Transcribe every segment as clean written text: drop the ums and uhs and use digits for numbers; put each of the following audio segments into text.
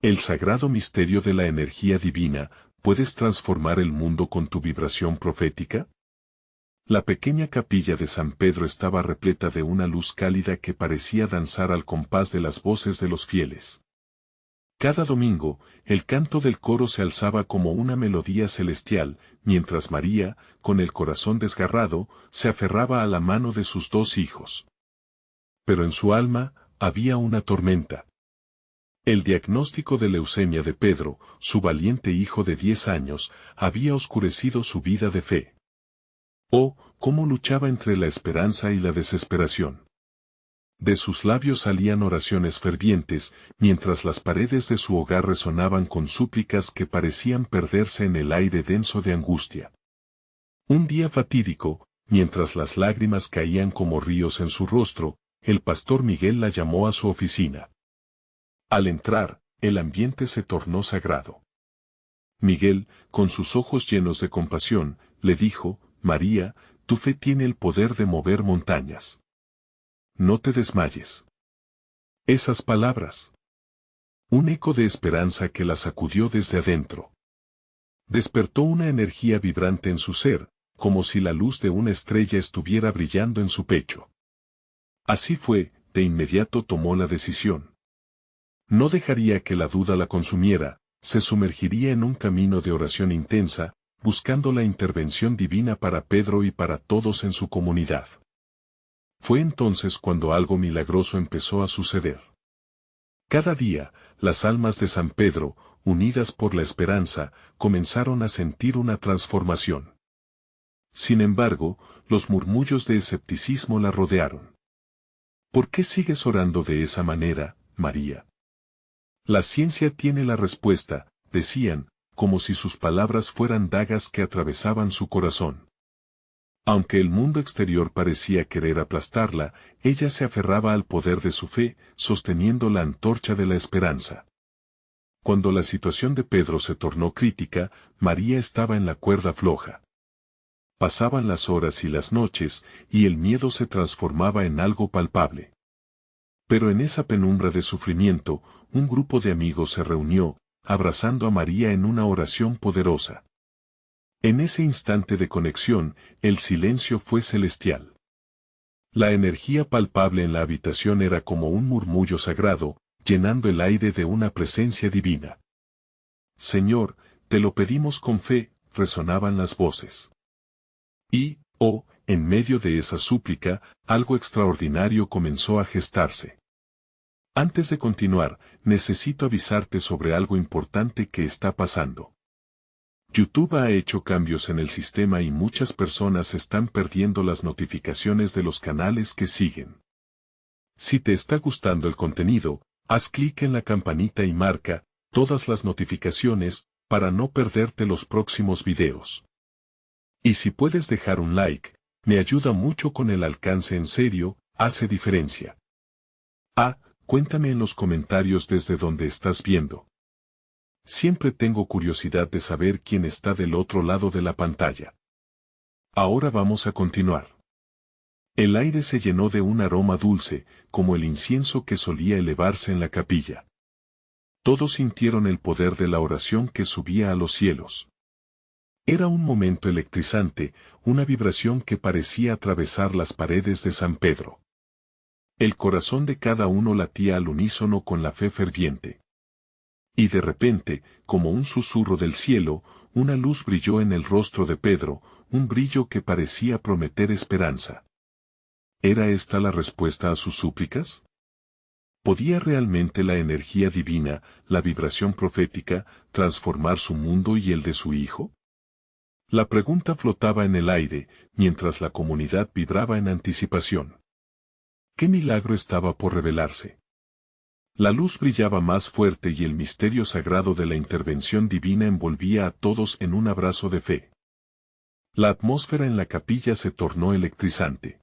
El sagrado misterio de la energía divina. ¿Puedes transformar el mundo con tu vibración profética? La pequeña capilla de San Pedro estaba repleta de una luz cálida que parecía danzar al compás de las voces de los fieles. Cada domingo, el canto del coro se alzaba como una melodía celestial, mientras María, con el corazón desgarrado, se aferraba a la mano de sus dos hijos. Pero en su alma, había una tormenta. El diagnóstico de leucemia de Pedro, su valiente hijo de 10 años, había oscurecido su vida de fe. Oh, cómo luchaba entre la esperanza y la desesperación. De sus labios salían oraciones fervientes, mientras las paredes de su hogar resonaban con súplicas que parecían perderse en el aire denso de angustia. Un día fatídico, mientras las lágrimas caían como ríos en su rostro, el pastor Miguel la llamó a su oficina. Al entrar, el ambiente se tornó sagrado. Miguel, con sus ojos llenos de compasión, le dijo: María, tu fe tiene el poder de mover montañas. No te desmayes. Esas palabras. Un eco de esperanza que la sacudió desde adentro. Despertó una energía vibrante en su ser, como si la luz de una estrella estuviera brillando en su pecho. Así fue, de inmediato tomó la decisión. No dejaría que la duda la consumiera, se sumergiría en un camino de oración intensa, buscando la intervención divina para Pedro y para todos en su comunidad. Fue entonces cuando algo milagroso empezó a suceder. Cada día, las almas de San Pedro, unidas por la esperanza, comenzaron a sentir una transformación. Sin embargo, los murmullos de escepticismo la rodearon. ¿Por qué sigues orando de esa manera, María? La ciencia tiene la respuesta, decían, como si sus palabras fueran dagas que atravesaban su corazón. Aunque el mundo exterior parecía querer aplastarla, ella se aferraba al poder de su fe, sosteniendo la antorcha de la esperanza. Cuando la situación de Pedro se tornó crítica, María estaba en la cuerda floja. Pasaban las horas y las noches, y el miedo se transformaba en algo palpable. Pero en esa penumbra de sufrimiento, un grupo de amigos se reunió, abrazando a María en una oración poderosa. En ese instante de conexión, el silencio fue celestial. La energía palpable en la habitación era como un murmullo sagrado, llenando el aire de una presencia divina. Señor, te lo pedimos con fe, resonaban las voces. Y, en medio de esa súplica, algo extraordinario comenzó a gestarse. Antes de continuar, necesito avisarte sobre algo importante que está pasando. YouTube ha hecho cambios en el sistema y muchas personas están perdiendo las notificaciones de los canales que siguen. Si te está gustando el contenido, haz clic en la campanita y marca todas las notificaciones para no perderte los próximos videos. Y si puedes dejar un like, me ayuda mucho con el alcance, en serio, hace diferencia. Cuéntame en los comentarios desde donde estás viendo. Siempre tengo curiosidad de saber quién está del otro lado de la pantalla. Ahora vamos a continuar. El aire se llenó de un aroma dulce, como el incienso que solía elevarse en la capilla. Todos sintieron el poder de la oración que subía a los cielos. Era un momento electrizante, una vibración que parecía atravesar las paredes de San Pedro. El corazón de cada uno latía al unísono con la fe ferviente. Y de repente, como un susurro del cielo, una luz brilló en el rostro de Pedro, un brillo que parecía prometer esperanza. ¿Era esta la respuesta a sus súplicas? ¿Podía realmente la energía divina, la vibración profética, transformar su mundo y el de su hijo? La pregunta flotaba en el aire, mientras la comunidad vibraba en anticipación. ¿Qué milagro estaba por revelarse? La luz brillaba más fuerte y el misterio sagrado de la intervención divina envolvía a todos en un abrazo de fe. La atmósfera en la capilla se tornó electrizante.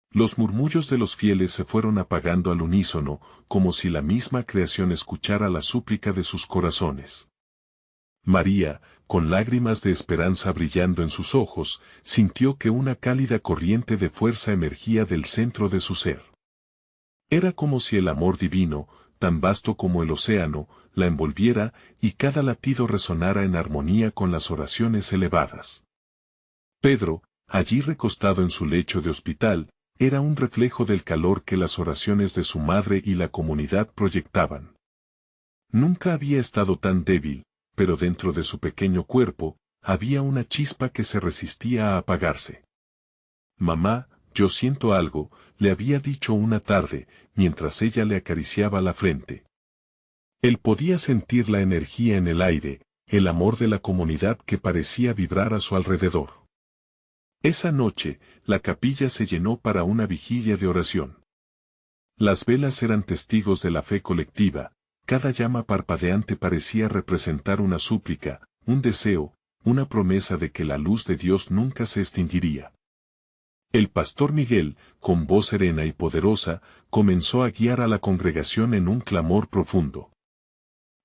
Los murmullos de los fieles se fueron apagando al unísono, como si la misma creación escuchara la súplica de sus corazones. María, con lágrimas de esperanza brillando en sus ojos, sintió que una cálida corriente de fuerza emergía del centro de su ser. Era como si el amor divino, tan vasto como el océano, la envolviera y cada latido resonara en armonía con las oraciones elevadas. Pedro, allí recostado en su lecho de hospital, era un reflejo del calor que las oraciones de su madre y la comunidad proyectaban. Nunca había estado tan débil, pero dentro de su pequeño cuerpo, había una chispa que se resistía a apagarse. «Mamá, yo siento algo», le había dicho una tarde, mientras ella le acariciaba la frente. Él podía sentir la energía en el aire, el amor de la comunidad que parecía vibrar a su alrededor. Esa noche, la capilla se llenó para una vigilia de oración. Las velas eran testigos de la fe colectiva, cada llama parpadeante parecía representar una súplica, un deseo, una promesa de que la luz de Dios nunca se extinguiría. El pastor Miguel, con voz serena y poderosa, comenzó a guiar a la congregación en un clamor profundo.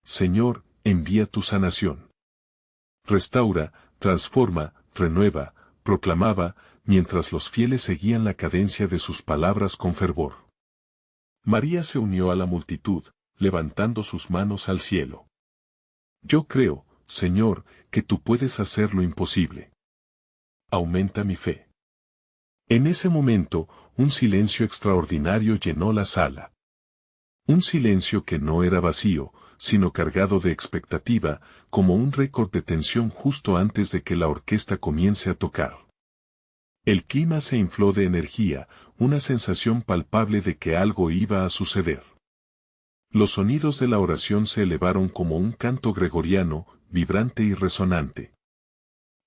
Señor, envía tu sanación. Restaura, transforma, renueva, proclamaba, mientras los fieles seguían la cadencia de sus palabras con fervor. María se unió a la multitud, levantando sus manos al cielo. Yo creo, Señor, que tú puedes hacer lo imposible. Aumenta mi fe. En ese momento, un silencio extraordinario llenó la sala. Un silencio que no era vacío, sino cargado de expectativa, como un récord de tensión justo antes de que la orquesta comience a tocar. El clima se infló de energía, una sensación palpable de que algo iba a suceder. Los sonidos de la oración se elevaron como un canto gregoriano, vibrante y resonante.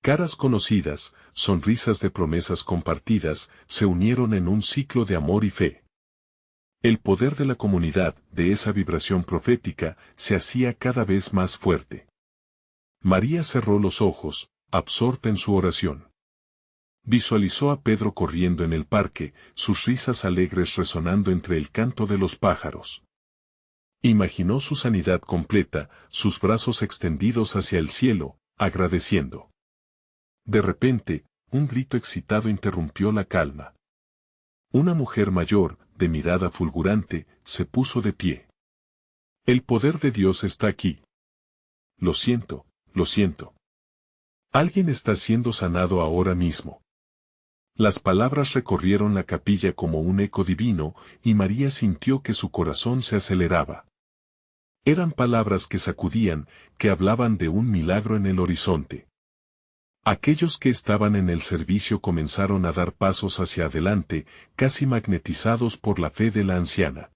Caras conocidas, sonrisas de promesas compartidas, se unieron en un ciclo de amor y fe. El poder de la comunidad, de esa vibración profética, se hacía cada vez más fuerte. María cerró los ojos, absorta en su oración. Visualizó a Pedro corriendo en el parque, sus risas alegres resonando entre el canto de los pájaros. Imaginó su sanidad completa, sus brazos extendidos hacia el cielo, agradeciendo. De repente, un grito excitado interrumpió la calma. Una mujer mayor, de mirada fulgurante, se puso de pie. El poder de Dios está aquí. Lo siento, lo siento. Alguien está siendo sanado ahora mismo. Las palabras recorrieron la capilla como un eco divino, y María sintió que su corazón se aceleraba. Eran palabras que sacudían, que hablaban de un milagro en el horizonte. Aquellos que estaban en el servicio comenzaron a dar pasos hacia adelante, casi magnetizados por la fe de la anciana.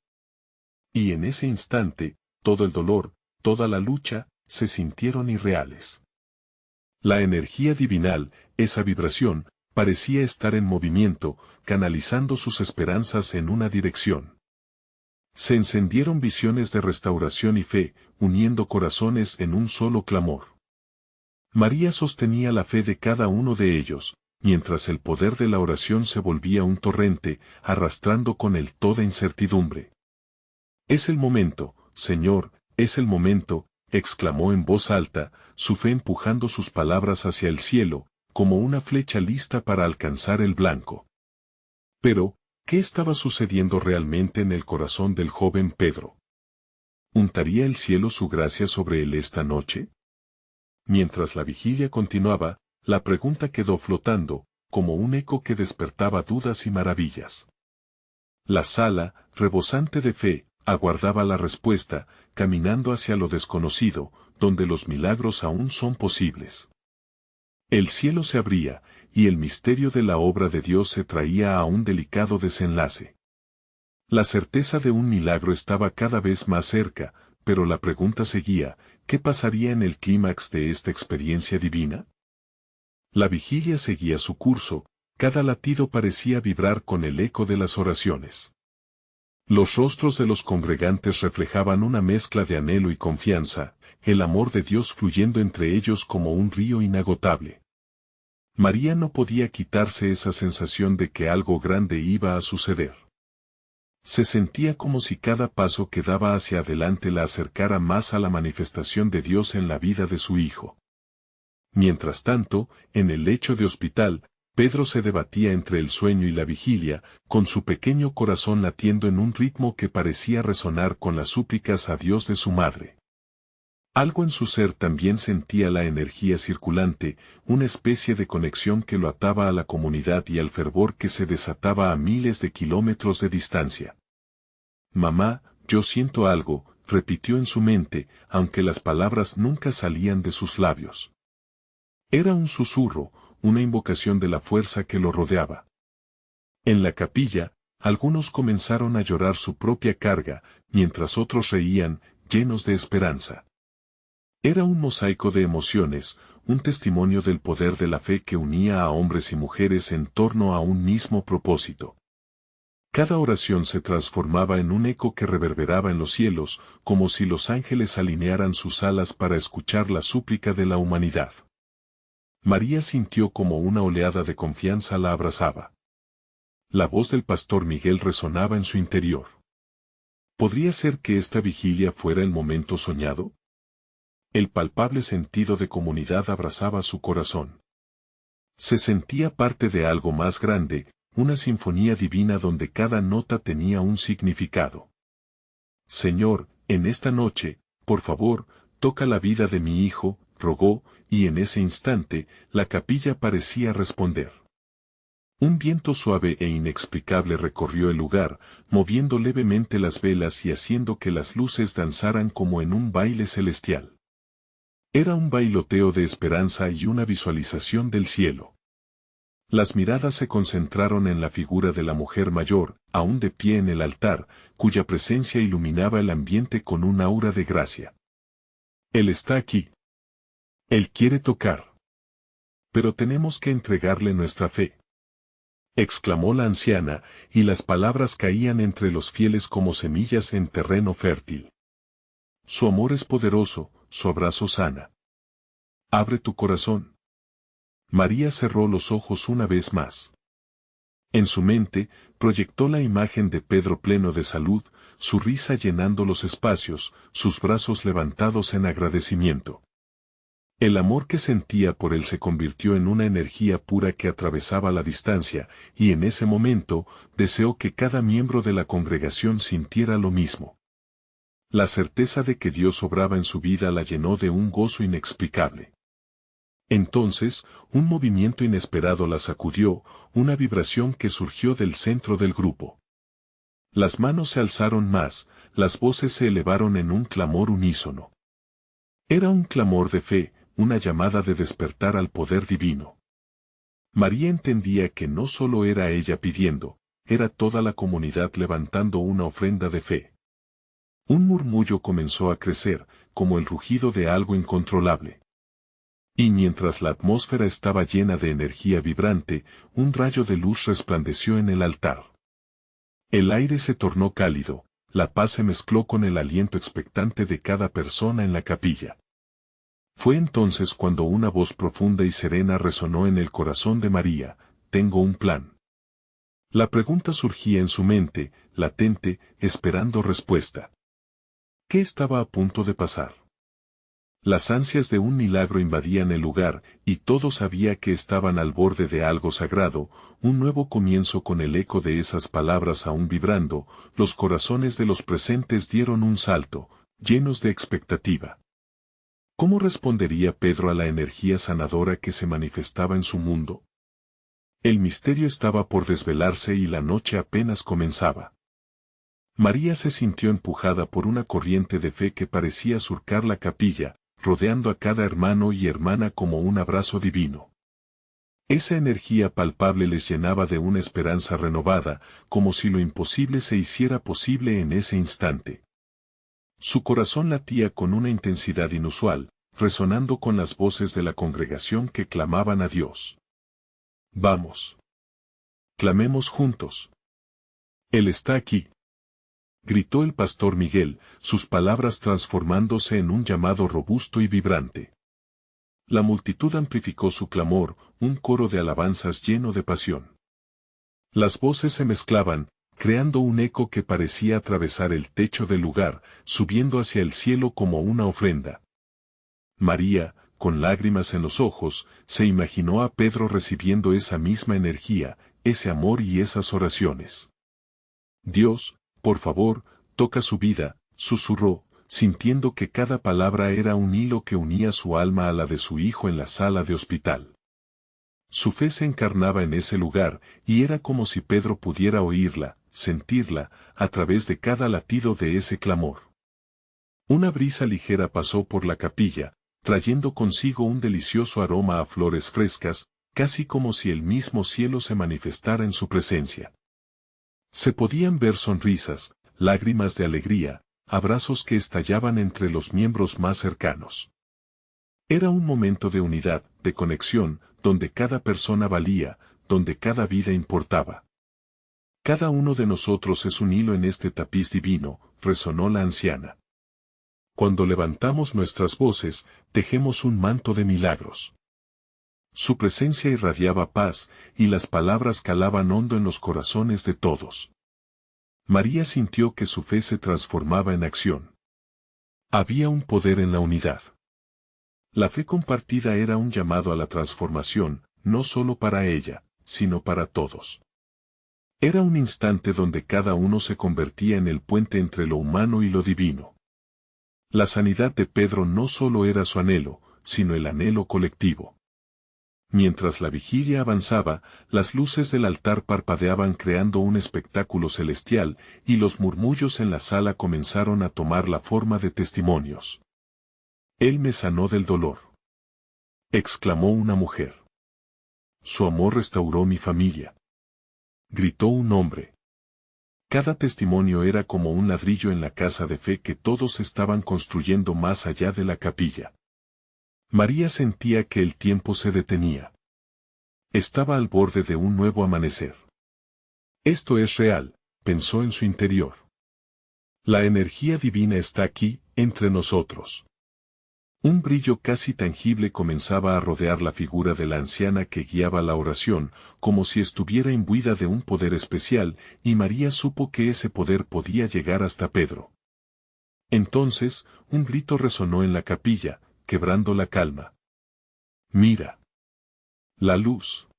Y en ese instante, todo el dolor, toda la lucha, se sintieron irreales. La energía divinal, esa vibración, parecía estar en movimiento, canalizando sus esperanzas en una dirección. Se encendieron visiones de restauración y fe, uniendo corazones en un solo clamor. María sostenía la fe de cada uno de ellos, mientras el poder de la oración se volvía un torrente, arrastrando con él toda incertidumbre. «Es el momento, Señor, es el momento», exclamó en voz alta, su fe empujando sus palabras hacia el cielo, como una flecha lista para alcanzar el blanco. Pero, ¿qué estaba sucediendo realmente en el corazón del joven Pedro? ¿Untaría el cielo su gracia sobre él esta noche? Mientras la vigilia continuaba, la pregunta quedó flotando, como un eco que despertaba dudas y maravillas. La sala, rebosante de fe, aguardaba la respuesta, caminando hacia lo desconocido, donde los milagros aún son posibles. El cielo se abría, y el misterio de la obra de Dios se traía a un delicado desenlace. La certeza de un milagro estaba cada vez más cerca, pero la pregunta seguía, ¿qué pasaría en el clímax de esta experiencia divina? La vigilia seguía su curso, cada latido parecía vibrar con el eco de las oraciones. Los rostros de los congregantes reflejaban una mezcla de anhelo y confianza, el amor de Dios fluyendo entre ellos como un río inagotable. María no podía quitarse esa sensación de que algo grande iba a suceder. Se sentía como si cada paso que daba hacia adelante la acercara más a la manifestación de Dios en la vida de su hijo. Mientras tanto, en el lecho de hospital, Pedro se debatía entre el sueño y la vigilia, con su pequeño corazón latiendo en un ritmo que parecía resonar con las súplicas a Dios de su madre. Algo en su ser también sentía la energía circulante, una especie de conexión que lo ataba a la comunidad y al fervor que se desataba a miles de kilómetros de distancia. Mamá, yo siento algo, repitió en su mente, aunque las palabras nunca salían de sus labios. Era un susurro, una invocación de la fuerza que lo rodeaba. En la capilla, algunos comenzaron a llorar su propia carga, mientras otros reían, llenos de esperanza. Era un mosaico de emociones, un testimonio del poder de la fe que unía a hombres y mujeres en torno a un mismo propósito. Cada oración se transformaba en un eco que reverberaba en los cielos, como si los ángeles alinearan sus alas para escuchar la súplica de la humanidad. María sintió como una oleada de confianza la abrazaba. La voz del pastor Miguel resonaba en su interior. ¿Podría ser que esta vigilia fuera el momento soñado? El palpable sentido de comunidad abrazaba su corazón. Se sentía parte de algo más grande, una sinfonía divina donde cada nota tenía un significado. Señor, en esta noche, por favor, toca la vida de mi hijo, rogó, y en ese instante, la capilla parecía responder. Un viento suave e inexplicable recorrió el lugar, moviendo levemente las velas y haciendo que las luces danzaran como en un baile celestial. Era un bailoteo de esperanza y una visualización del cielo. Las miradas se concentraron en la figura de la mujer mayor, aún de pie en el altar, cuya presencia iluminaba el ambiente con un aura de gracia. Él está aquí. Él quiere tocar. Pero tenemos que entregarle nuestra fe, exclamó la anciana, y las palabras caían entre los fieles como semillas en terreno fértil. Su amor es poderoso, su abrazo sana. Abre tu corazón. María cerró los ojos una vez más. En su mente, proyectó la imagen de Pedro pleno de salud, su risa llenando los espacios, sus brazos levantados en agradecimiento. El amor que sentía por él se convirtió en una energía pura que atravesaba la distancia, y en ese momento, deseó que cada miembro de la congregación sintiera lo mismo. La certeza de que Dios obraba en su vida la llenó de un gozo inexplicable. Entonces, un movimiento inesperado la sacudió, una vibración que surgió del centro del grupo. Las manos se alzaron más, las voces se elevaron en un clamor unísono. Era un clamor de fe, una llamada de despertar al poder divino. María entendía que no solo era ella pidiendo, era toda la comunidad levantando una ofrenda de fe. Un murmullo comenzó a crecer, como el rugido de algo incontrolable. Y mientras la atmósfera estaba llena de energía vibrante, un rayo de luz resplandeció en el altar. El aire se tornó cálido, la paz se mezcló con el aliento expectante de cada persona en la capilla. Fue entonces cuando una voz profunda y serena resonó en el corazón de María: tengo un plan. La pregunta surgía en su mente, latente, esperando respuesta. ¿Qué estaba a punto de pasar? Las ansias de un milagro invadían el lugar, y todo sabía que estaban al borde de algo sagrado, un nuevo comienzo. Con el eco de esas palabras aún vibrando, los corazones de los presentes dieron un salto, llenos de expectativa. ¿Cómo respondería Pedro a la energía sanadora que se manifestaba en su mundo? El misterio estaba por desvelarse y la noche apenas comenzaba. María se sintió empujada por una corriente de fe que parecía surcar la capilla, rodeando a cada hermano y hermana como un abrazo divino. Esa energía palpable les llenaba de una esperanza renovada, como si lo imposible se hiciera posible en ese instante. Su corazón latía con una intensidad inusual, resonando con las voces de la congregación que clamaban a Dios. Vamos. Clamemos juntos. Él está aquí. Gritó el pastor Miguel, sus palabras transformándose en un llamado robusto y vibrante. La multitud amplificó su clamor, un coro de alabanzas lleno de pasión. Las voces se mezclaban, creando un eco que parecía atravesar el techo del lugar, subiendo hacia el cielo como una ofrenda. María, con lágrimas en los ojos, se imaginó a Pedro recibiendo esa misma energía, ese amor y esas oraciones. Dios, por favor, toca su vida, susurró, sintiendo que cada palabra era un hilo que unía su alma a la de su hijo en la sala de hospital. Su fe se encarnaba en ese lugar, y era como si Pedro pudiera oírla, sentirla, a través de cada latido de ese clamor. Una brisa ligera pasó por la capilla, trayendo consigo un delicioso aroma a flores frescas, casi como si el mismo cielo se manifestara en su presencia. Se podían ver sonrisas, lágrimas de alegría, abrazos que estallaban entre los miembros más cercanos. Era un momento de unidad, de conexión, donde cada persona valía, donde cada vida importaba. Cada uno de nosotros es un hilo en este tapiz divino, resonó la anciana. Cuando levantamos nuestras voces, tejemos un manto de milagros. Su presencia irradiaba paz, y las palabras calaban hondo en los corazones de todos. María sintió que su fe se transformaba en acción. Había un poder en la unidad. La fe compartida era un llamado a la transformación, no solo para ella, sino para todos. Era un instante donde cada uno se convertía en el puente entre lo humano y lo divino. La sanidad de Pedro no solo era su anhelo, sino el anhelo colectivo. Mientras la vigilia avanzaba, las luces del altar parpadeaban creando un espectáculo celestial, y los murmullos en la sala comenzaron a tomar la forma de testimonios. Él me sanó del dolor, exclamó una mujer. Su amor restauró mi familia, gritó un hombre. Cada testimonio era como un ladrillo en la casa de fe que todos estaban construyendo más allá de la capilla. María sentía que el tiempo se detenía. Estaba al borde de un nuevo amanecer. Esto es real, pensó en su interior. La energía divina está aquí, entre nosotros. Un brillo casi tangible comenzaba a rodear la figura de la anciana que guiaba la oración, como si estuviera imbuida de un poder especial, y María supo que ese poder podía llegar hasta Pedro. Entonces, un grito resonó en la capilla, quebrando la calma. ¡Mira! La luz.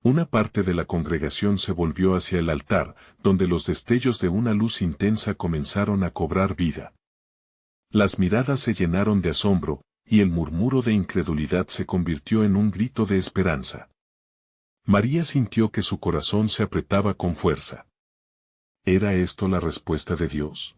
Una parte de la congregación se volvió hacia el altar, donde los destellos de una luz intensa comenzaron a cobrar vida. Las miradas se llenaron de asombro, y el murmuro de incredulidad se convirtió en un grito de esperanza. María sintió que su corazón se apretaba con fuerza. ¿Era esto la respuesta de Dios?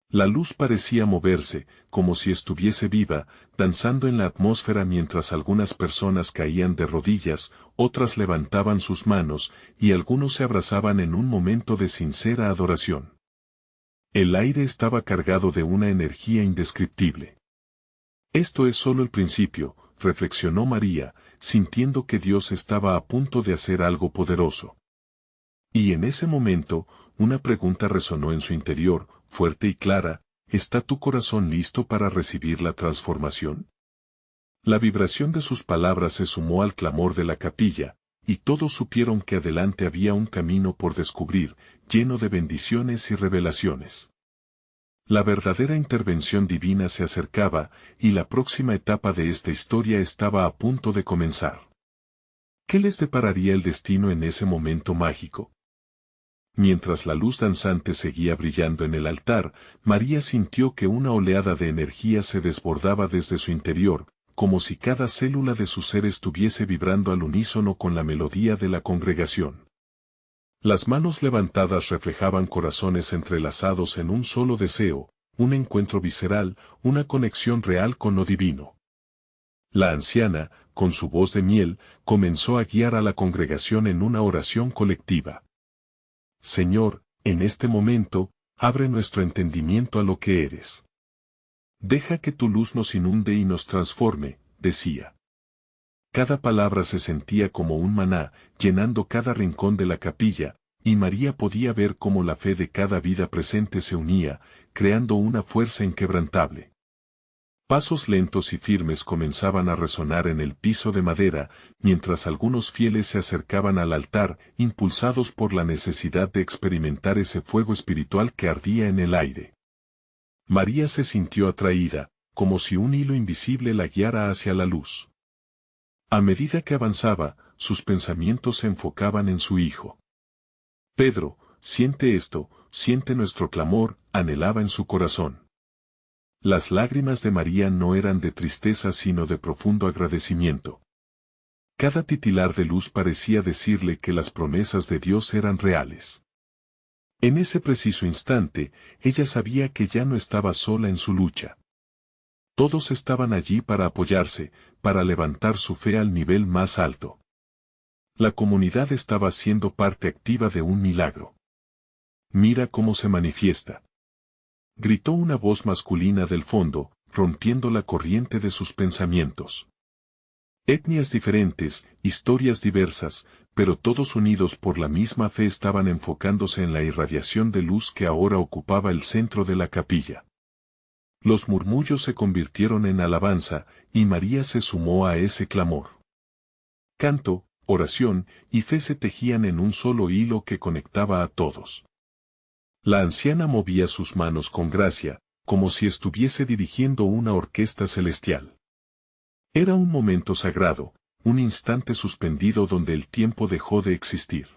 La luz parecía moverse, como si estuviese viva, danzando en la atmósfera mientras algunas personas caían de rodillas, otras levantaban sus manos, y algunos se abrazaban en un momento de sincera adoración. El aire estaba cargado de una energía indescriptible. Esto es solo el principio, reflexionó María, sintiendo que Dios estaba a punto de hacer algo poderoso. Y en ese momento, una pregunta resonó en su interior, fuerte y clara: ¿está tu corazón listo para recibir la transformación? La vibración de sus palabras se sumó al clamor de la capilla, y todos supieron que adelante había un camino por descubrir, lleno de bendiciones y revelaciones. La verdadera intervención divina se acercaba, y la próxima etapa de esta historia estaba a punto de comenzar. ¿Qué les depararía el destino en ese momento mágico? Mientras la luz danzante seguía brillando en el altar, María sintió que una oleada de energía se desbordaba desde su interior, como si cada célula de su ser estuviese vibrando al unísono con la melodía de la congregación. Las manos levantadas reflejaban corazones entrelazados en un solo deseo, un encuentro visceral, una conexión real con lo divino. La anciana, con su voz de miel, comenzó a guiar a la congregación en una oración colectiva. Señor, en este momento, abre nuestro entendimiento a lo que eres. Deja que tu luz nos inunde y nos transforme, decía. Cada palabra se sentía como un maná, llenando cada rincón de la capilla, y María podía ver cómo la fe de cada vida presente se unía, creando una fuerza inquebrantable. Pasos lentos y firmes comenzaban a resonar en el piso de madera, mientras algunos fieles se acercaban al altar, impulsados por la necesidad de experimentar ese fuego espiritual que ardía en el aire. María se sintió atraída, como si un hilo invisible la guiara hacia la luz. A medida que avanzaba, sus pensamientos se enfocaban en su hijo. Pedro, siente esto, siente nuestro clamor, anhelaba en su corazón. Las lágrimas de María no eran de tristeza sino de profundo agradecimiento. Cada titilar de luz parecía decirle que las promesas de Dios eran reales. En ese preciso instante, ella sabía que ya no estaba sola en su lucha. Todos estaban allí para apoyarse, para levantar su fe al nivel más alto. La comunidad estaba siendo parte activa de un milagro. Mira cómo se manifiesta. Gritó una voz masculina del fondo, rompiendo la corriente de sus pensamientos. Etnias diferentes, historias diversas, pero todos unidos por la misma fe estaban enfocándose en la irradiación de luz que ahora ocupaba el centro de la capilla. Los murmullos se convirtieron en alabanza, y María se sumó a ese clamor. Canto, oración y fe se tejían en un solo hilo que conectaba a todos. La anciana movía sus manos con gracia, como si estuviese dirigiendo una orquesta celestial. Era un momento sagrado, un instante suspendido donde el tiempo dejó de existir.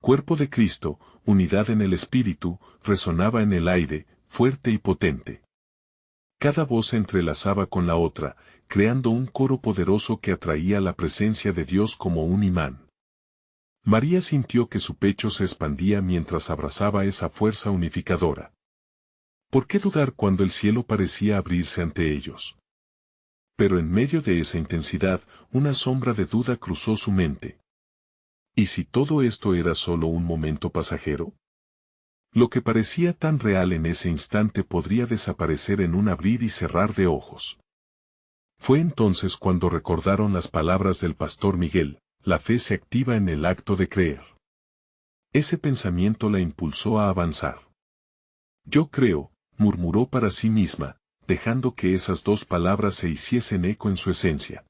Cuerpo de Cristo, unidad en el Espíritu, resonaba en el aire, fuerte y potente. Cada voz se entrelazaba con la otra, creando un coro poderoso que atraía la presencia de Dios como un imán. María sintió que su pecho se expandía mientras abrazaba esa fuerza unificadora. ¿Por qué dudar cuando el cielo parecía abrirse ante ellos? Pero en medio de esa intensidad, una sombra de duda cruzó su mente. ¿Y si todo esto era solo un momento pasajero? Lo que parecía tan real en ese instante podría desaparecer en un abrir y cerrar de ojos. Fue entonces cuando recordaron las palabras del pastor Miguel: la fe se activa en el acto de creer. Ese pensamiento la impulsó a avanzar. Yo creo, murmuró para sí misma, dejando que esas dos palabras se hiciesen eco en su esencia.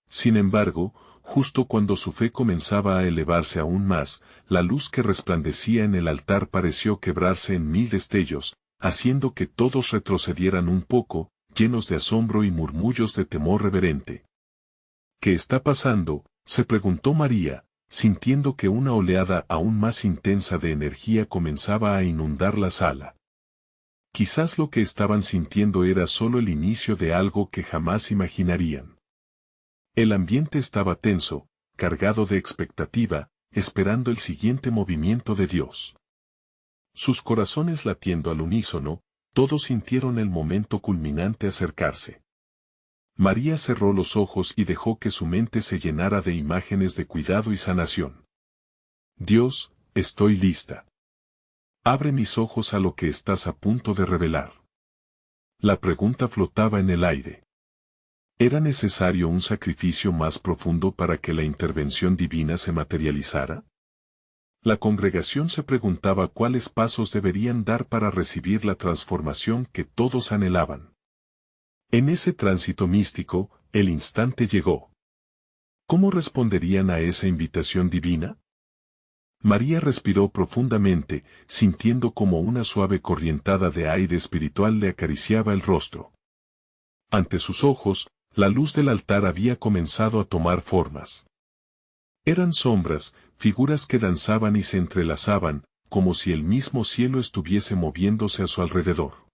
Sin embargo, justo cuando su fe comenzaba a elevarse aún más, la luz que resplandecía en el altar pareció quebrarse en 1000 destellos, haciendo que todos retrocedieran un poco, llenos de asombro y murmullos de temor reverente. ¿Qué está pasando?, se preguntó María, sintiendo que una oleada aún más intensa de energía comenzaba a inundar la sala. Quizás lo que estaban sintiendo era solo el inicio de algo que jamás imaginarían. El ambiente estaba tenso, cargado de expectativa, esperando el siguiente movimiento de Dios. Sus corazones latiendo al unísono, todos sintieron el momento culminante acercarse. María cerró los ojos y dejó que su mente se llenara de imágenes de cuidado y sanación. Dios, estoy lista. Abre mis ojos a lo que estás a punto de revelar. La pregunta flotaba en el aire. ¿Era necesario un sacrificio más profundo para que la intervención divina se materializara? La congregación se preguntaba cuáles pasos deberían dar para recibir la transformación que todos anhelaban. En ese tránsito místico, el instante llegó. ¿Cómo responderían a esa invitación divina? María respiró profundamente, sintiendo como una suave corrientada de aire espiritual le acariciaba el rostro. Ante sus ojos, la luz del altar había comenzado a tomar formas. Eran sombras, figuras que danzaban y se entrelazaban, como si el mismo cielo estuviese moviéndose a su alrededor.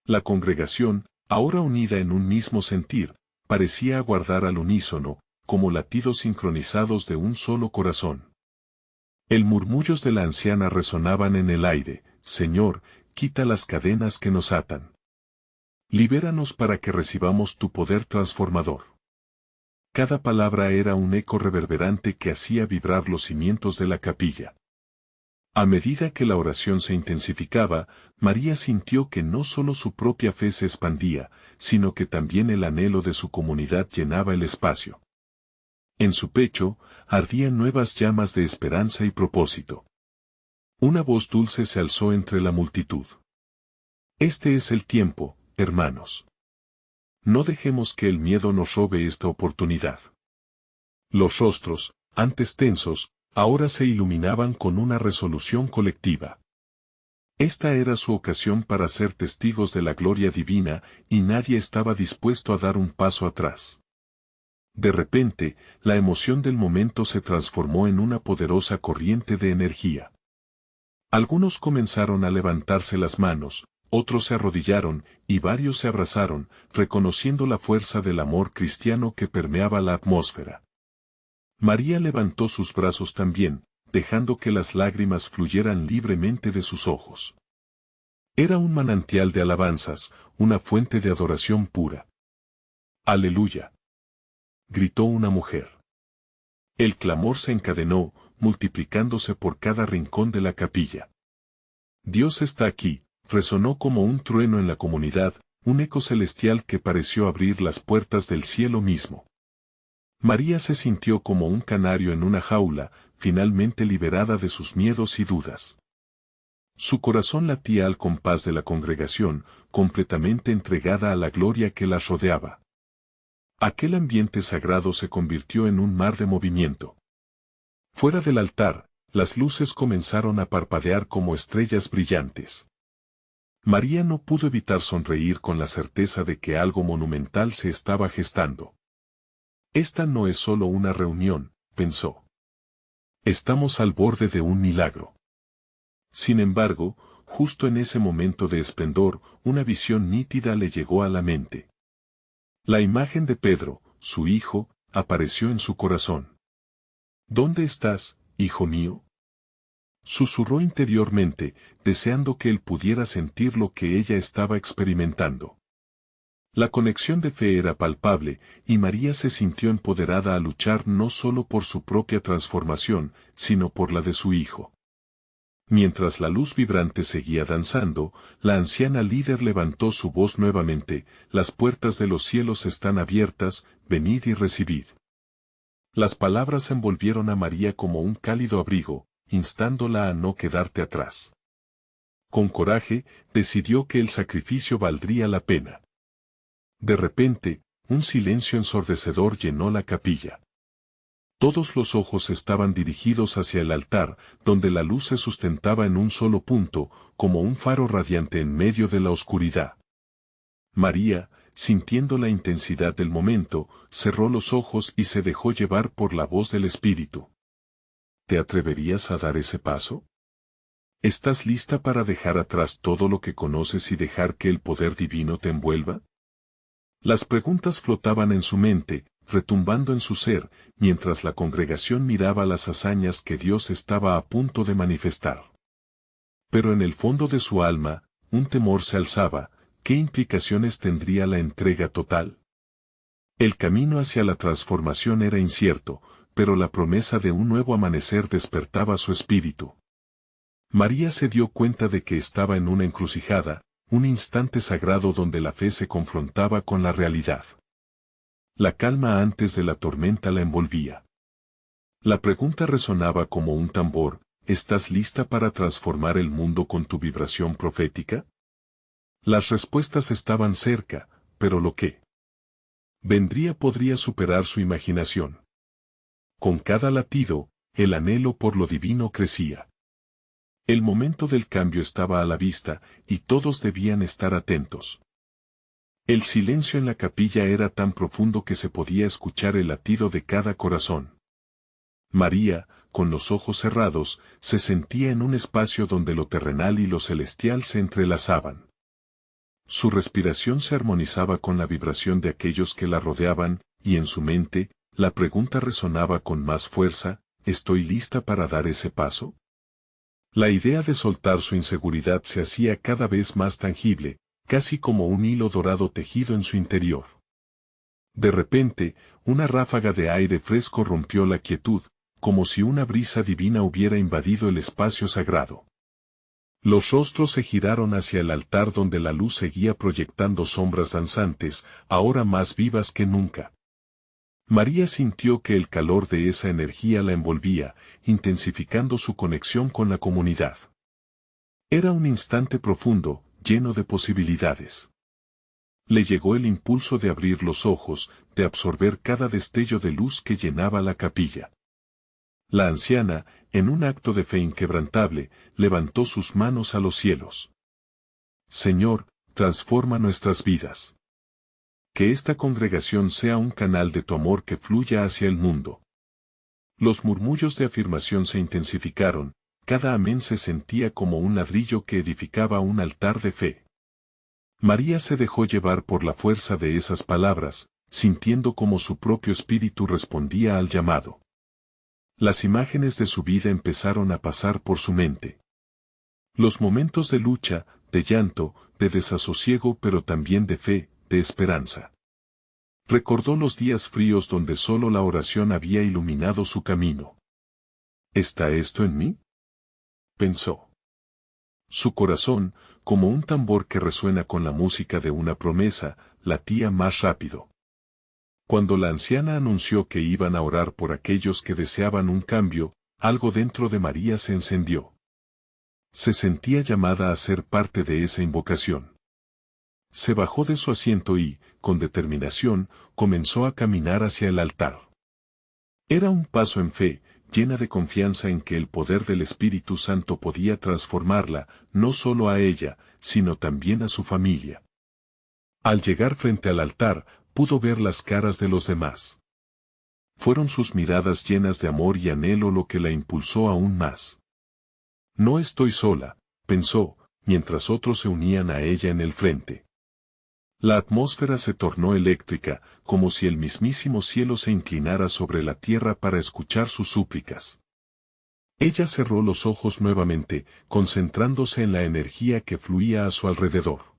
La congregación, ahora unida en un mismo sentir, parecía aguardar al unísono, como latidos sincronizados de un solo corazón. El murmullos de la anciana resonaban en el aire: Señor, quita las cadenas que nos atan. Libéranos para que recibamos tu poder transformador. Cada palabra era un eco reverberante que hacía vibrar los cimientos de la capilla. A medida que la oración se intensificaba, María sintió que no solo su propia fe se expandía, sino que también el anhelo de su comunidad llenaba el espacio. En su pecho, ardían nuevas llamas de esperanza y propósito. Una voz dulce se alzó entre la multitud. Este es el tiempo, hermanos. No dejemos que el miedo nos robe esta oportunidad. Los rostros, antes tensos, ahora se iluminaban con una resolución colectiva. Esta era su ocasión para ser testigos de la gloria divina, y nadie estaba dispuesto a dar un paso atrás. De repente, la emoción del momento se transformó en una poderosa corriente de energía. Algunos comenzaron a levantarse las manos, otros se arrodillaron, y varios se abrazaron, reconociendo la fuerza del amor cristiano que permeaba la atmósfera. María levantó sus brazos también, dejando que las lágrimas fluyeran libremente de sus ojos. Era un manantial de alabanzas, una fuente de adoración pura. ¡Aleluya!, gritó una mujer. El clamor se encadenó, multiplicándose por cada rincón de la capilla. Dios está aquí, resonó como un trueno en la comunidad, un eco celestial que pareció abrir las puertas del cielo mismo. María se sintió como un canario en una jaula, finalmente liberada de sus miedos y dudas. Su corazón latía al compás de la congregación, completamente entregada a la gloria que las rodeaba. Aquel ambiente sagrado se convirtió en un mar de movimiento. Fuera del altar, las luces comenzaron a parpadear como estrellas brillantes. María no pudo evitar sonreír con la certeza de que algo monumental se estaba gestando. Esta no es solo una reunión, pensó. Estamos al borde de un milagro. Sin embargo, justo en ese momento de esplendor, una visión nítida le llegó a la mente. La imagen de Pedro, su hijo, apareció en su corazón. ¿Dónde estás, hijo mío?, susurró interiormente, deseando que él pudiera sentir lo que ella estaba experimentando. La conexión de fe era palpable, y María se sintió empoderada a luchar no solo por su propia transformación, sino por la de su hijo. Mientras la luz vibrante seguía danzando, la anciana líder levantó su voz nuevamente: las puertas de los cielos están abiertas, venid y recibid. Las palabras envolvieron a María como un cálido abrigo, instándola a no quedarte atrás. Con coraje, decidió que el sacrificio valdría la pena. De repente, un silencio ensordecedor llenó la capilla. Todos los ojos estaban dirigidos hacia el altar, donde la luz se sustentaba en un solo punto, como un faro radiante en medio de la oscuridad. María, sintiendo la intensidad del momento, cerró los ojos y se dejó llevar por la voz del Espíritu. ¿Te atreverías a dar ese paso? ¿Estás lista para dejar atrás todo lo que conoces y dejar que el poder divino te envuelva? Las preguntas flotaban en su mente, retumbando en su ser, mientras la congregación miraba las hazañas que Dios estaba a punto de manifestar. Pero en el fondo de su alma, un temor se alzaba: ¿qué implicaciones tendría la entrega total? El camino hacia la transformación era incierto, pero la promesa de un nuevo amanecer despertaba su espíritu. María se dio cuenta de que estaba en una encrucijada, un instante sagrado donde la fe se confrontaba con la realidad. La calma antes de la tormenta la envolvía. La pregunta resonaba como un tambor: ¿estás lista para transformar el mundo con tu vibración profética? Las respuestas estaban cerca, pero lo que vendría podría superar su imaginación. Con cada latido, el anhelo por lo divino crecía. El momento del cambio estaba a la vista, y todos debían estar atentos. El silencio en la capilla era tan profundo que se podía escuchar el latido de cada corazón. María, con los ojos cerrados, se sentía en un espacio donde lo terrenal y lo celestial se entrelazaban. Su respiración se armonizaba con la vibración de aquellos que la rodeaban, y en su mente, la pregunta resonaba con más fuerza: ¿estoy lista para dar ese paso? La idea de soltar su inseguridad se hacía cada vez más tangible, casi como un hilo dorado tejido en su interior. De repente, una ráfaga de aire fresco rompió la quietud, como si una brisa divina hubiera invadido el espacio sagrado. Los rostros se giraron hacia el altar donde la luz seguía proyectando sombras danzantes, ahora más vivas que nunca. María sintió que el calor de esa energía la envolvía, intensificando su conexión con la comunidad. Era un instante profundo, lleno de posibilidades. Le llegó el impulso de abrir los ojos, de absorber cada destello de luz que llenaba la capilla. La anciana, en un acto de fe inquebrantable, levantó sus manos a los cielos. Señor, transforma nuestras vidas. Que esta congregación sea un canal de tu amor que fluya hacia el mundo. Los murmullos de afirmación se intensificaron, cada amén se sentía como un ladrillo que edificaba un altar de fe. María se dejó llevar por la fuerza de esas palabras, sintiendo cómo su propio espíritu respondía al llamado. Las imágenes de su vida empezaron a pasar por su mente. Los momentos de lucha, de llanto, de desasosiego, pero también de fe, de esperanza. Recordó los días fríos donde solo la oración había iluminado su camino. ¿Está esto en mí?, pensó. Su corazón, como un tambor que resuena con la música de una promesa, latía más rápido. Cuando la anciana anunció que iban a orar por aquellos que deseaban un cambio, algo dentro de María se encendió. Se sentía llamada a ser parte de esa invocación. Se bajó de su asiento y, con determinación, comenzó a caminar hacia el altar. Era un paso en fe, llena de confianza en que el poder del Espíritu Santo podía transformarla, no solo a ella, sino también a su familia. Al llegar frente al altar, pudo ver las caras de los demás. Fueron sus miradas llenas de amor y anhelo lo que la impulsó aún más. No estoy sola, pensó, mientras otros se unían a ella en el frente. La atmósfera se tornó eléctrica, como si el mismísimo cielo se inclinara sobre la tierra para escuchar sus súplicas. Ella cerró los ojos nuevamente, concentrándose en la energía que fluía a su alrededor.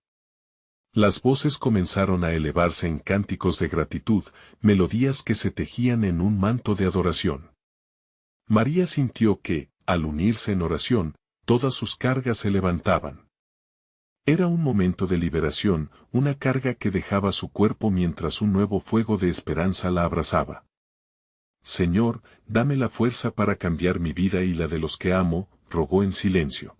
Las voces comenzaron a elevarse en cánticos de gratitud, melodías que se tejían en un manto de adoración. María sintió que, al unirse en oración, todas sus cargas se levantaban. Era un momento de liberación, una carga que dejaba su cuerpo mientras un nuevo fuego de esperanza la abrazaba. Señor, dame la fuerza para cambiar mi vida y la de los que amo, rogó en silencio.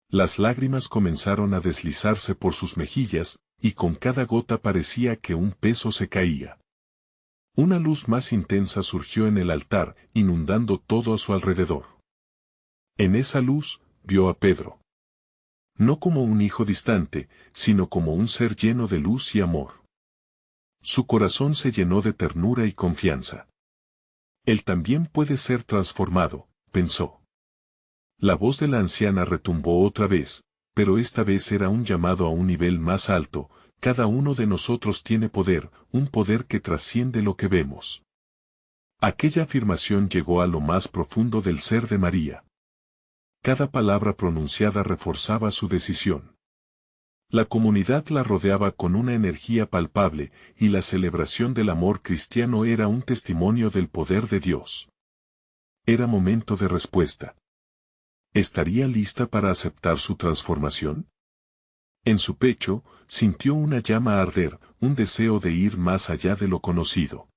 Las lágrimas comenzaron a deslizarse por sus mejillas, y con cada gota parecía que un peso se caía. Una luz más intensa surgió en el altar, inundando todo a su alrededor. En esa luz, vio a Pedro. No como un hijo distante, sino como un ser lleno de luz y amor. Su corazón se llenó de ternura y confianza. Él también puede ser transformado, pensó. La voz de la anciana retumbó otra vez, pero esta vez era un llamado a un nivel más alto. Cada uno de nosotros tiene poder, un poder que trasciende lo que vemos. Aquella afirmación llegó a lo más profundo del ser de María. Cada palabra pronunciada reforzaba su decisión. La comunidad la rodeaba con una energía palpable, y la celebración del amor cristiano era un testimonio del poder de Dios. Era momento de respuesta. ¿Estaría lista para aceptar su transformación? En su pecho, sintió una llama arder, un deseo de ir más allá de lo conocido.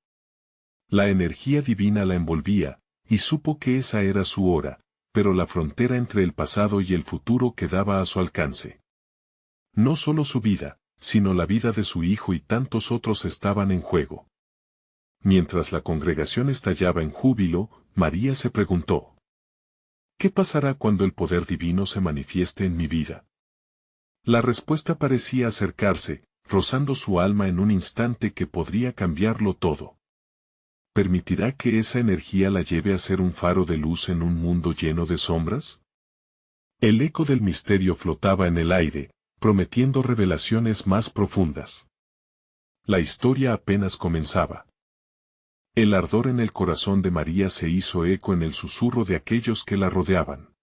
La energía divina la envolvía, y supo que esa era su hora, pero la frontera entre el pasado y el futuro quedaba a su alcance. No solo su vida, sino la vida de su hijo y tantos otros estaban en juego. Mientras la congregación estallaba en júbilo, María se preguntó: ¿qué pasará cuando el poder divino se manifieste en mi vida? La respuesta parecía acercarse, rozando su alma en un instante que podría cambiarlo todo. ¿Permitirá que esa energía la lleve a ser un faro de luz en un mundo lleno de sombras? El eco del misterio flotaba en el aire, prometiendo revelaciones más profundas. La historia apenas comenzaba. El ardor en el corazón de María se hizo eco en el susurro de aquellos que la rodeaban.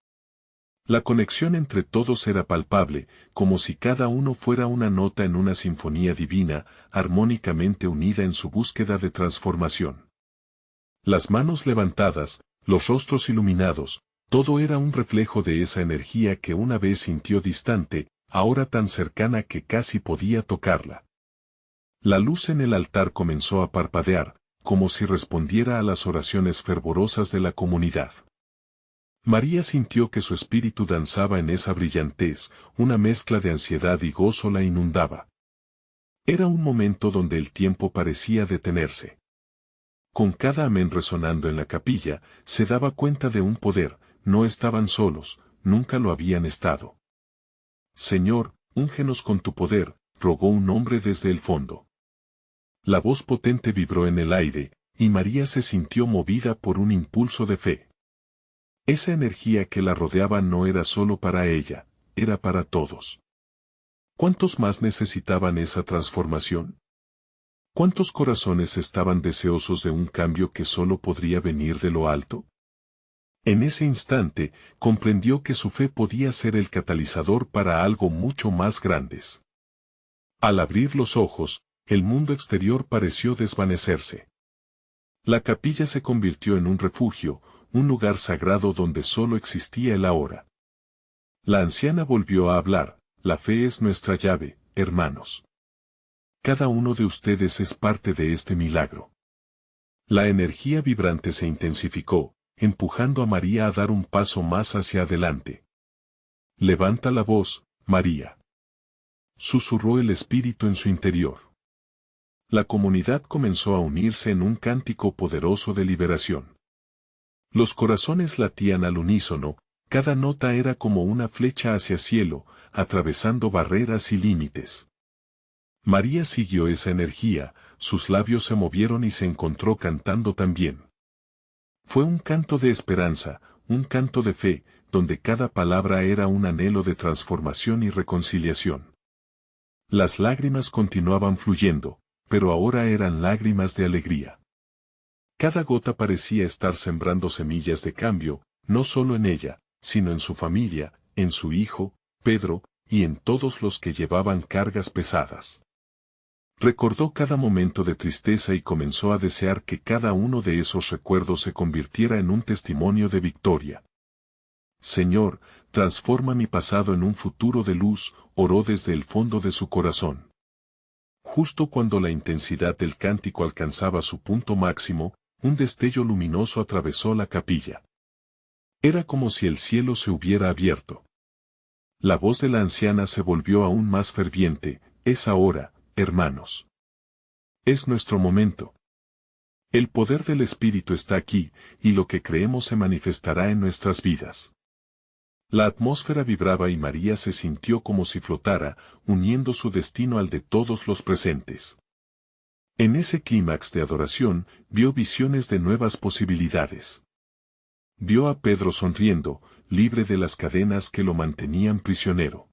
La conexión entre todos era palpable, como si cada uno fuera una nota en una sinfonía divina, armónicamente unida en su búsqueda de transformación. Las manos levantadas, los rostros iluminados, todo era un reflejo de esa energía que una vez sintió distante, ahora tan cercana que casi podía tocarla. La luz en el altar comenzó a parpadear, como si respondiera a las oraciones fervorosas de la comunidad. María sintió que su espíritu danzaba en esa brillantez, una mezcla de ansiedad y gozo la inundaba. Era un momento donde el tiempo parecía detenerse. Con cada amén resonando en la capilla, se daba cuenta de un poder, no estaban solos, nunca lo habían estado. Señor, úngenos con tu poder, rogó un hombre desde el fondo. La voz potente vibró en el aire, y María se sintió movida por un impulso de fe. Esa energía que la rodeaba no era solo para ella, era para todos. ¿Cuántos más necesitaban esa transformación? ¿Cuántos corazones estaban deseosos de un cambio que solo podría venir de lo alto? En ese instante, comprendió que su fe podía ser el catalizador para algo mucho más grandes. Al abrir los ojos, el mundo exterior pareció desvanecerse. La capilla se convirtió en un refugio, un lugar sagrado donde solo existía el ahora. La anciana volvió a hablar: la fe es nuestra llave, hermanos. Cada uno de ustedes es parte de este milagro. La energía vibrante se intensificó, empujando a María a dar un paso más hacia adelante. Levanta la voz, María. Susurró el espíritu en su interior. La comunidad comenzó a unirse en un cántico poderoso de liberación. Los corazones latían al unísono, cada nota era como una flecha hacia cielo, atravesando barreras y límites. María siguió esa energía, sus labios se movieron y se encontró cantando también. Fue un canto de esperanza, un canto de fe, donde cada palabra era un anhelo de transformación y reconciliación. Las lágrimas continuaban fluyendo, pero ahora eran lágrimas de alegría. Cada gota parecía estar sembrando semillas de cambio, no solo en ella, sino en su familia, en su hijo, Pedro, y en todos los que llevaban cargas pesadas. Recordó cada momento de tristeza y comenzó a desear que cada uno de esos recuerdos se convirtiera en un testimonio de victoria. Señor, transforma mi pasado en un futuro de luz, oró desde el fondo de su corazón. Justo cuando la intensidad del cántico alcanzaba su punto máximo, un destello luminoso atravesó la capilla. Era como si el cielo se hubiera abierto. La voz de la anciana se volvió aún más ferviente: es ahora, hermanos. Es nuestro momento. El poder del Espíritu está aquí, y lo que creemos se manifestará en nuestras vidas. La atmósfera vibraba y María se sintió como si flotara, uniendo su destino al de todos los presentes. En ese clímax de adoración, vio visiones de nuevas posibilidades. Vio a Pedro sonriendo, libre de las cadenas que lo mantenían prisionero.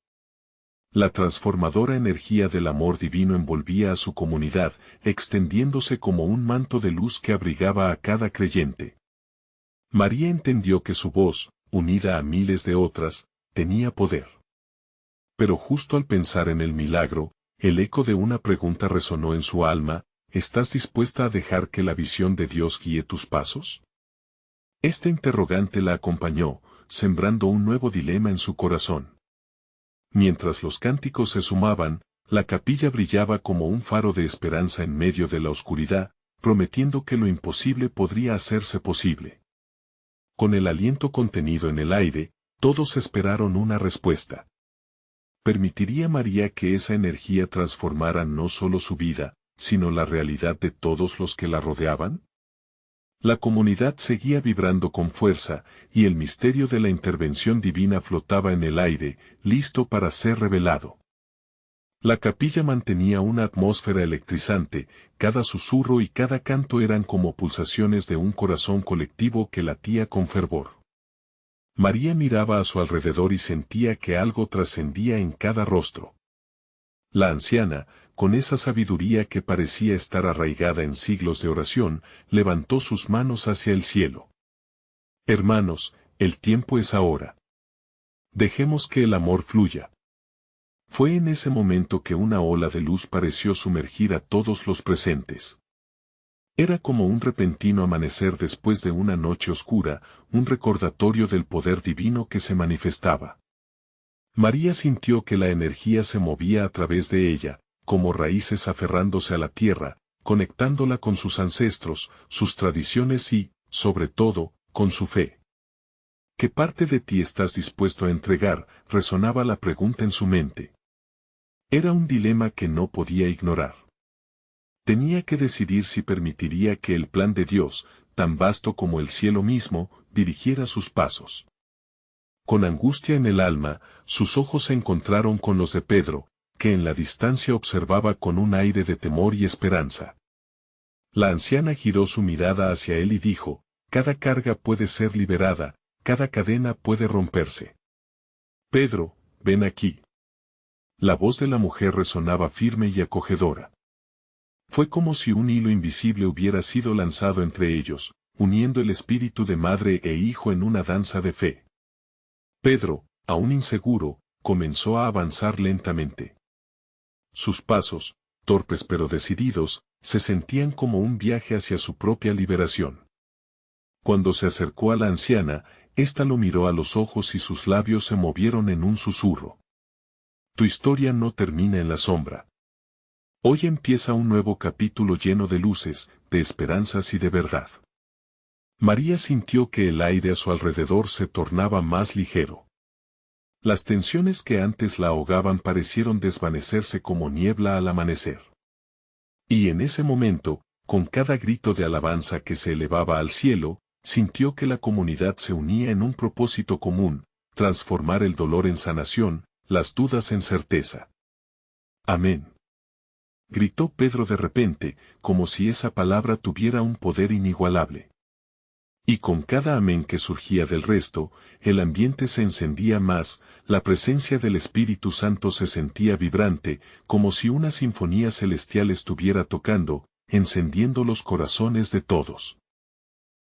La transformadora energía del amor divino envolvía a su comunidad, extendiéndose como un manto de luz que abrigaba a cada creyente. María entendió que su voz, unida a miles de otras, tenía poder. Pero justo al pensar en el milagro, el eco de una pregunta resonó en su alma: ¿estás dispuesta a dejar que la visión de Dios guíe tus pasos? Este interrogante la acompañó, sembrando un nuevo dilema en su corazón. Mientras los cánticos se sumaban, la capilla brillaba como un faro de esperanza en medio de la oscuridad, prometiendo que lo imposible podría hacerse posible. Con el aliento contenido en el aire, todos esperaron una respuesta. ¿Permitiría María que esa energía transformara no solo su vida, sino la realidad de todos los que la rodeaban? La comunidad seguía vibrando con fuerza, y el misterio de la intervención divina flotaba en el aire, listo para ser revelado. La capilla mantenía una atmósfera electrizante, cada susurro y cada canto eran como pulsaciones de un corazón colectivo que latía con fervor. María miraba a su alrededor y sentía que algo trascendía en cada rostro. La anciana, con esa sabiduría que parecía estar arraigada en siglos de oración, levantó sus manos hacia el cielo. Hermanos, el tiempo es ahora. Dejemos que el amor fluya. Fue en ese momento que una ola de luz pareció sumergir a todos los presentes. Era como un repentino amanecer después de una noche oscura, un recordatorio del poder divino que se manifestaba. María sintió que la energía se movía a través de ella, como raíces aferrándose a la tierra, conectándola con sus ancestros, sus tradiciones y, sobre todo, con su fe. ¿Qué parte de ti estás dispuesto a entregar?, resonaba la pregunta en su mente. Era un dilema que no podía ignorar. Tenía que decidir si permitiría que el plan de Dios, tan vasto como el cielo mismo, dirigiera sus pasos. Con angustia en el alma, sus ojos se encontraron con los de Pedro, que en la distancia observaba con un aire de temor y esperanza. La anciana giró su mirada hacia él y dijo: cada carga puede ser liberada, cada cadena puede romperse. Pedro, ven aquí. La voz de la mujer resonaba firme y acogedora. Fue como si un hilo invisible hubiera sido lanzado entre ellos, uniendo el espíritu de madre e hijo en una danza de fe. Pedro, aún inseguro, comenzó a avanzar lentamente. Sus pasos, torpes pero decididos, se sentían como un viaje hacia su propia liberación. Cuando se acercó a la anciana, ésta lo miró a los ojos y sus labios se movieron en un susurro. Tu historia no termina en la sombra. Hoy empieza un nuevo capítulo lleno de luces, de esperanzas y de verdad. María sintió que el aire a su alrededor se tornaba más ligero. Las tensiones que antes la ahogaban parecieron desvanecerse como niebla al amanecer. Y en ese momento, con cada grito de alabanza que se elevaba al cielo, sintió que la comunidad se unía en un propósito común, transformar el dolor en sanación, las dudas en certeza. Amén. Gritó Pedro de repente, como si esa palabra tuviera un poder inigualable. Y con cada amén que surgía del resto, el ambiente se encendía más, la presencia del Espíritu Santo se sentía vibrante, como si una sinfonía celestial estuviera tocando, encendiendo los corazones de todos.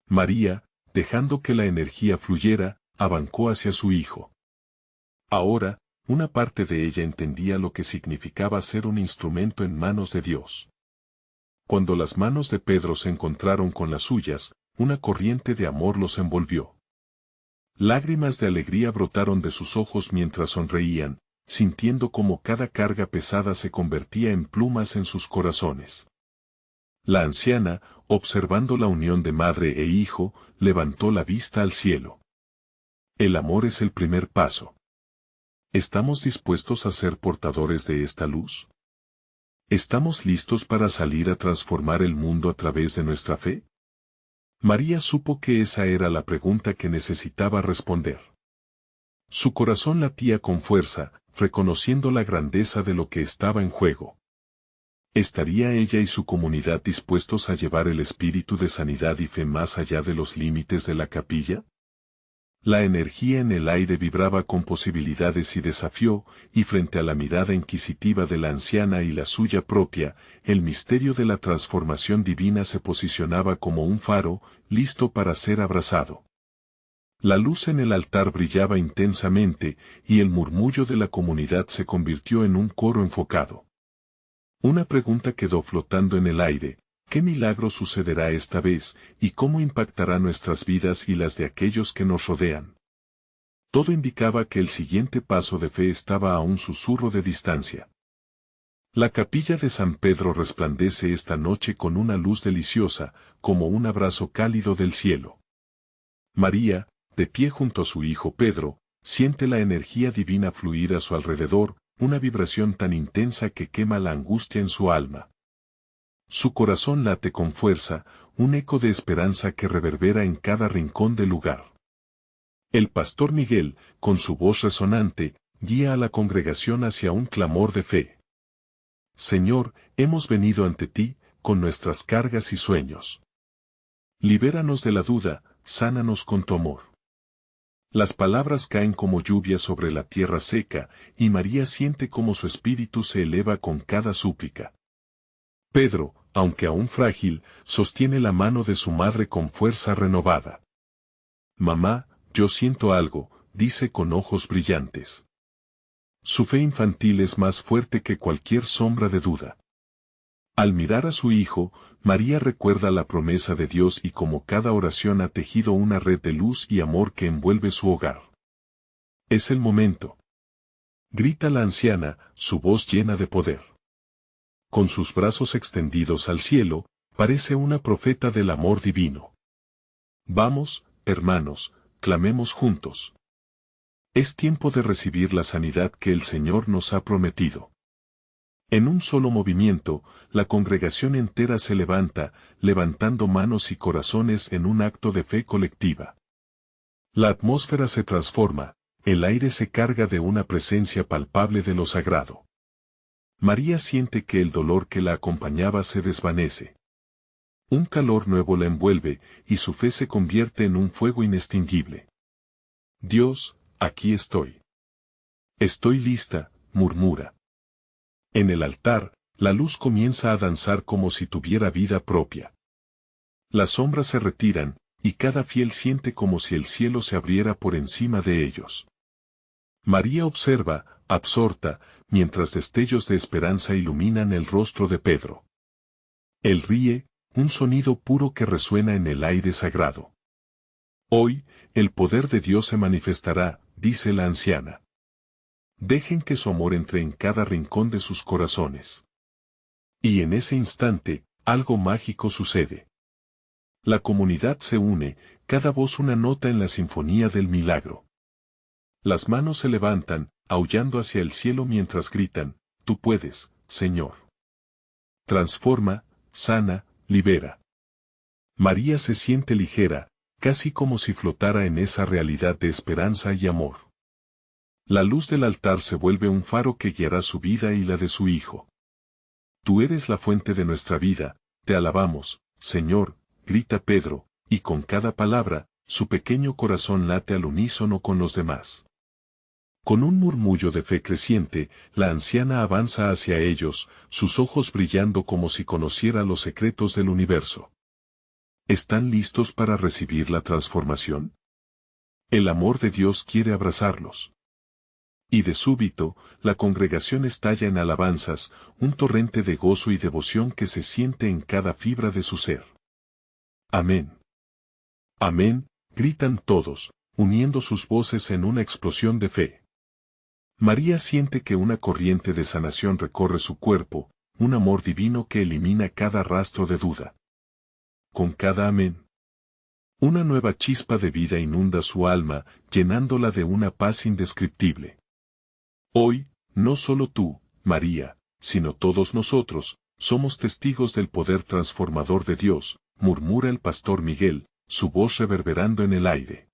María, dejando que la energía fluyera, avancó hacia su hijo. Ahora, una parte de ella entendía lo que significaba ser un instrumento en manos de Dios. Cuando las manos de Pedro se encontraron con las suyas, una corriente de amor los envolvió. Lágrimas de alegría brotaron de sus ojos mientras sonreían, sintiendo como cada carga pesada se convertía en plumas en sus corazones. La anciana, observando la unión de madre e hijo, levantó la vista al cielo. El amor es el primer paso. ¿Estamos dispuestos a ser portadores de esta luz? ¿Estamos listos para salir a transformar el mundo a través de nuestra fe? María supo que esa era la pregunta que necesitaba responder. Su corazón latía con fuerza, reconociendo la grandeza de lo que estaba en juego. ¿Estaría ella y su comunidad dispuestos a llevar el espíritu de sanidad y fe más allá de los límites de la capilla? La energía en el aire vibraba con posibilidades y desafío, y frente a la mirada inquisitiva de la anciana y la suya propia, el misterio de la transformación divina se posicionaba como un faro, listo para ser abrazado. La luz en el altar brillaba intensamente, y el murmullo de la comunidad se convirtió en un coro enfocado. Una pregunta quedó flotando en el aire: ¿qué milagro sucederá esta vez, y cómo impactará nuestras vidas y las de aquellos que nos rodean? Todo indicaba que el siguiente paso de fe estaba a un susurro de distancia. La capilla de San Pedro resplandece esta noche con una luz deliciosa, como un abrazo cálido del cielo. María, de pie junto a su hijo Pedro, siente la energía divina fluir a su alrededor, una vibración tan intensa que quema la angustia en su alma. Su corazón late con fuerza, un eco de esperanza que reverbera en cada rincón del lugar. El pastor Miguel, con su voz resonante, guía a la congregación hacia un clamor de fe. Señor, hemos venido ante ti, con nuestras cargas y sueños. Libéranos de la duda, sánanos con tu amor. Las palabras caen como lluvia sobre la tierra seca, y María siente como su espíritu se eleva con cada súplica. Pedro, aunque aún frágil, sostiene la mano de su madre con fuerza renovada. Mamá, yo siento algo, dice con ojos brillantes. Su fe infantil es más fuerte que cualquier sombra de duda. Al mirar a su hijo, María recuerda la promesa de Dios y cómo cada oración ha tejido una red de luz y amor que envuelve su hogar. Es el momento. Grita la anciana, su voz llena de poder. Con sus brazos extendidos al cielo, parece una profeta del amor divino. Vamos, hermanos, clamemos juntos. Es tiempo de recibir la sanidad que el Señor nos ha prometido. En un solo movimiento, la congregación entera se levanta, levantando manos y corazones en un acto de fe colectiva. La atmósfera se transforma, el aire se carga de una presencia palpable de lo sagrado. María siente que el dolor que la acompañaba se desvanece. Un calor nuevo la envuelve, y su fe se convierte en un fuego inextinguible. Dios, aquí estoy. Estoy lista, murmura. En el altar, la luz comienza a danzar como si tuviera vida propia. Las sombras se retiran, y cada fiel siente como si el cielo se abriera por encima de ellos. María observa, absorta, mientras destellos de esperanza iluminan el rostro de Pedro. Él ríe, un sonido puro que resuena en el aire sagrado. Hoy, el poder de Dios se manifestará, dice la anciana. Dejen que su amor entre en cada rincón de sus corazones. Y en ese instante, algo mágico sucede. La comunidad se une, cada voz una nota en la sinfonía del milagro. Las manos se levantan, aullando hacia el cielo mientras gritan, tú puedes, Señor. Transforma, sana, libera. María se siente ligera, casi como si flotara en esa realidad de esperanza y amor. La luz del altar se vuelve un faro que guiará su vida y la de su Hijo. Tú eres la fuente de nuestra vida, te alabamos, Señor, grita Pedro, y con cada palabra, su pequeño corazón late al unísono con los demás. Con un murmullo de fe creciente, la anciana avanza hacia ellos, sus ojos brillando como si conociera los secretos del universo. ¿Están listos para recibir la transformación? El amor de Dios quiere abrazarlos. Y de súbito, la congregación estalla en alabanzas, un torrente de gozo y devoción que se siente en cada fibra de su ser. Amén. Amén, gritan todos, uniendo sus voces en una explosión de fe. María siente que una corriente de sanación recorre su cuerpo, un amor divino que elimina cada rastro de duda. Con cada amén, una nueva chispa de vida inunda su alma, llenándola de una paz indescriptible. Hoy, no solo tú, María, sino todos nosotros, somos testigos del poder transformador de Dios, murmura el pastor Miguel, su voz reverberando en el aire.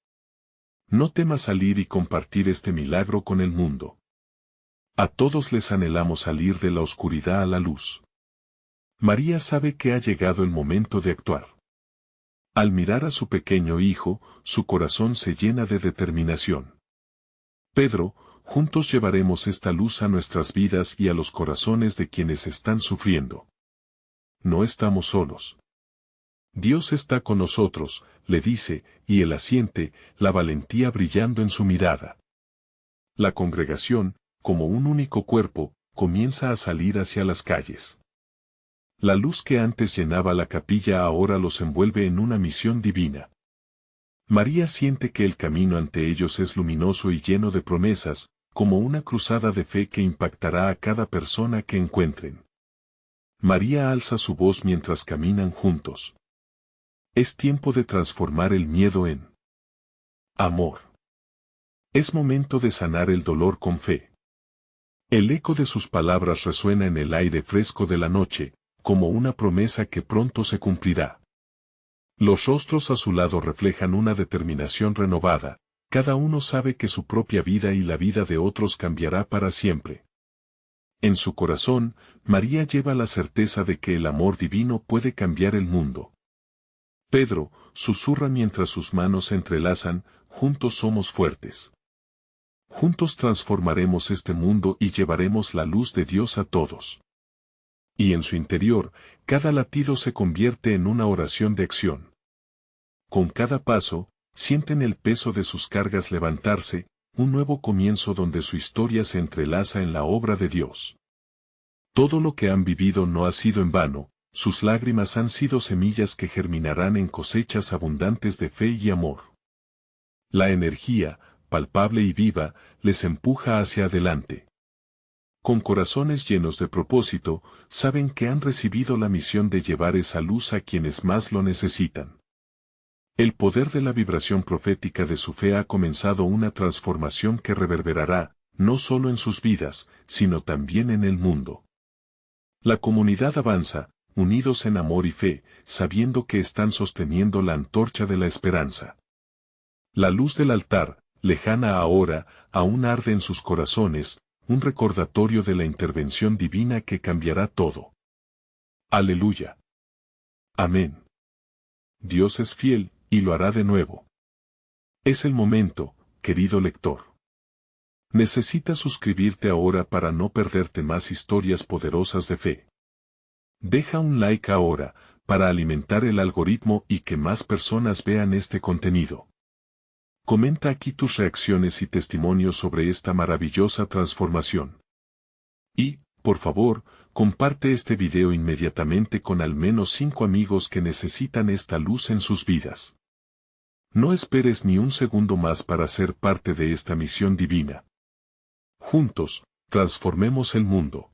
No temas salir y compartir este milagro con el mundo. A todos les anhelamos salir de la oscuridad a la luz. María sabe que ha llegado el momento de actuar. Al mirar a su pequeño hijo, su corazón se llena de determinación. Pedro, juntos llevaremos esta luz a nuestras vidas y a los corazones de quienes están sufriendo. No estamos solos. Dios está con nosotros, le dice, y él asiente, la valentía brillando en su mirada. La congregación, como un único cuerpo, comienza a salir hacia las calles. La luz que antes llenaba la capilla ahora los envuelve en una misión divina. María siente que el camino ante ellos es luminoso y lleno de promesas, como una cruzada de fe que impactará a cada persona que encuentren. María alza su voz mientras caminan juntos. Es tiempo de transformar el miedo en amor. Es momento de sanar el dolor con fe. El eco de sus palabras resuena en el aire fresco de la noche, como una promesa que pronto se cumplirá. Los rostros a su lado reflejan una determinación renovada, cada uno sabe que su propia vida y la vida de otros cambiará para siempre. En su corazón, María lleva la certeza de que el amor divino puede cambiar el mundo. Pedro, susurra mientras sus manos se entrelazan, juntos somos fuertes. Juntos transformaremos este mundo y llevaremos la luz de Dios a todos. Y en su interior, cada latido se convierte en una oración de acción. Con cada paso, sienten el peso de sus cargas levantarse, un nuevo comienzo donde su historia se entrelaza en la obra de Dios. Todo lo que han vivido no ha sido en vano, sus lágrimas han sido semillas que germinarán en cosechas abundantes de fe y amor. La energía, palpable y viva, les empuja hacia adelante. Con corazones llenos de propósito, saben que han recibido la misión de llevar esa luz a quienes más lo necesitan. El poder de la vibración profética de su fe ha comenzado una transformación que reverberará, no solo en sus vidas, sino también en el mundo. La comunidad avanza, unidos en amor y fe, sabiendo que están sosteniendo la antorcha de la esperanza. La luz del altar, lejana ahora, aún arde en sus corazones, un recordatorio de la intervención divina que cambiará todo. Aleluya. Amén. Dios es fiel, y lo hará de nuevo. Es el momento, querido lector. Necesitas suscribirte ahora para no perderte más historias poderosas de fe. Deja un like ahora, para alimentar el algoritmo y que más personas vean este contenido. Comenta aquí tus reacciones y testimonios sobre esta maravillosa transformación. Y, por favor, comparte este video inmediatamente con al menos 5 amigos que necesitan esta luz en sus vidas. No esperes ni un segundo más para ser parte de esta misión divina. Juntos, transformemos el mundo.